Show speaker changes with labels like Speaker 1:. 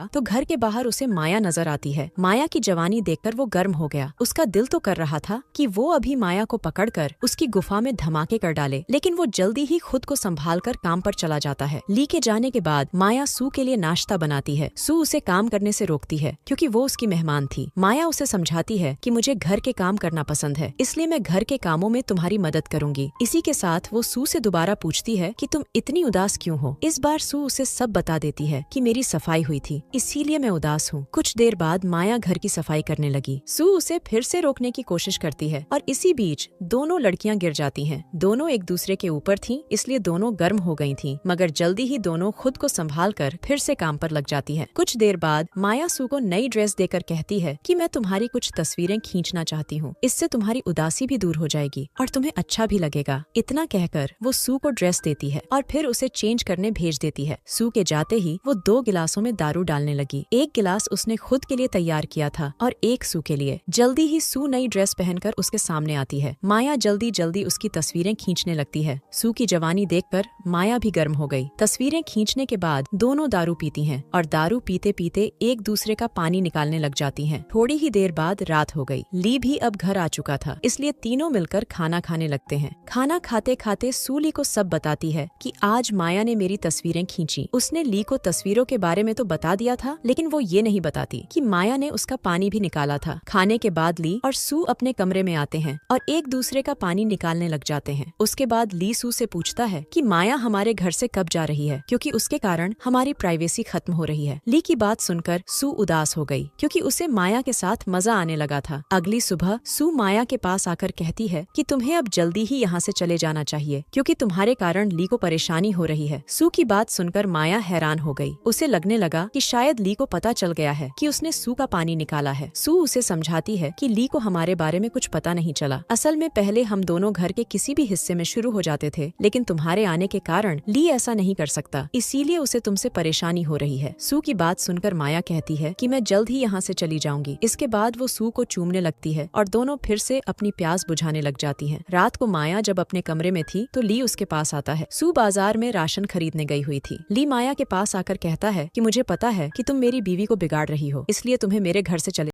Speaker 1: था तो घर के बाहर उसे माया नजर आती है। माया की जवानी देखकर वो गर्म हो गया। उसका दिल तो कर रहा था कि वो अभी माया को पकड़कर उसकी गुफा में धमाके कर डाले, लेकिन वो जल्दी ही खुद को संभाल कर काम पर चला जाता है। ली के जाने के बाद माया सू के लिए नाश्ता बनाती है। सू उसे काम करने से रोकती है क्योंकि वो उसकी मेहमान थी। माया उसे समझाती है कि मुझे घर के काम करना पसंद है, इसलिए मैं घर के कामों में तुम्हारी मदद करूंगी। इसी के साथ वो सू से दोबारा पूछती है कि तुम इतनी उदास क्यों हो। इस बार सू उसे सब बता देती है कि मेरी सफाई हुई थी, इसीलिए मैं उदास हूँ। कुछ देर बाद माया घर की सफाई करने लगी। सू उसे फिर से रोकने की कोशिश करती है और इसी बीच दोनों लड़कियां गिर जाती हैं। दोनों एक दूसरे के ऊपर थीं, इसलिए दोनों गर्म हो गई थीं, मगर जल्दी ही दोनों खुद को संभाल कर फिर से काम पर लग जाती हैं। कुछ देर बाद माया सू को नई ड्रेस देकर कहती है कि मैं तुम्हारी कुछ तस्वीरें खींचना चाहती हूँ, इससे तुम्हारी उदासी भी दूर हो जाएगी और तुम्हें अच्छा भी लगेगा। इतना कहकर वो सू को ड्रेस देती है और फिर उसे चेंज करने भेज देती है। सू के जाते ही वो 2 गिलासों में दारू डालने लगी। एक गिलास उसने खुद के लिए तैयार किया था और एक सू के लिए। जल्दी ही सू नई ड्रेस पहनकर उसके सामने आती है। माया जल्दी जल्दी उसकी तस्वीरें खींचने लगती है। सू की जवानी देखकर माया भी गर्म हो गई। तस्वीरें खींचने के बाद दोनों दारू पीती हैं और दारू पीते पीते एक दूसरे का पानी निकालने लग जाती हैं। थोड़ी ही देर बाद रात हो गई। ली भी अब घर आ चुका था, इसलिए तीनों मिलकर खाना खाने लगते हैं। खाना खाते खाते सू ली को सब बताती है कि आज माया ने मेरी तस्वीरें खींची। उसने ली को तस्वीरों के बारे में तो बता दिया था, लेकिन वो ये नहीं बताती कि माया ने उसका पानी भी निकाला था। खाने के बाद ली और सू अपने कमरे में आते हैं और एक दूसरे का पानी निकालने लग जाते हैं। उसके बाद ली सू से पूछता है कि माया हमारे घर से कब जा रही है, क्योंकि उसके कारण हमारी प्राइवेसी खत्म हो रही है। ली की बात सुनकर सू उदास हो गई क्योंकि उसे माया के साथ मजा आने लगा था। अगली सुबह सू माया के पास आकर कहती है कि तुम्हें अब जल्दी ही यहाँ से चले जाना चाहिए, क्योंकि तुम्हारे कारण ली को परेशानी हो रही है। सू की बात सुनकर माया हैरान हो गई। उसे लगने लगा कि शायद ली को पता चल गया है कि उसने सू का पानी निकाला है। सू उसे समझाती है कि ली को हमारे बारे में कुछ पता नहीं चला। असल में पहले हम दोनों घर के किसी भी हिस्से में शुरू हो जाते थे, लेकिन तुम्हारे आने के कारण ली ऐसा नहीं कर सकता, इसीलिए उसे तुमसे परेशानी हो रही है। सू की बात सुनकर माया कहती है कि मैं जल्द ही यहाँ से चली जाऊंगी। इसके बाद वो सू को चूमने लगती है और दोनों फिर से अपनी प्यास बुझाने लग जाती हैं। रात को माया जब अपने कमरे में थी तो ली उसके पास आता है। सू बाजार में राशन खरीदने गई हुई थी। ली माया के पास आकर कहता है कि मुझे पता है कि तुम मेरी बीवी को बिगाड़ रही हो, इसलिए तुम्हें मेरे घर से चले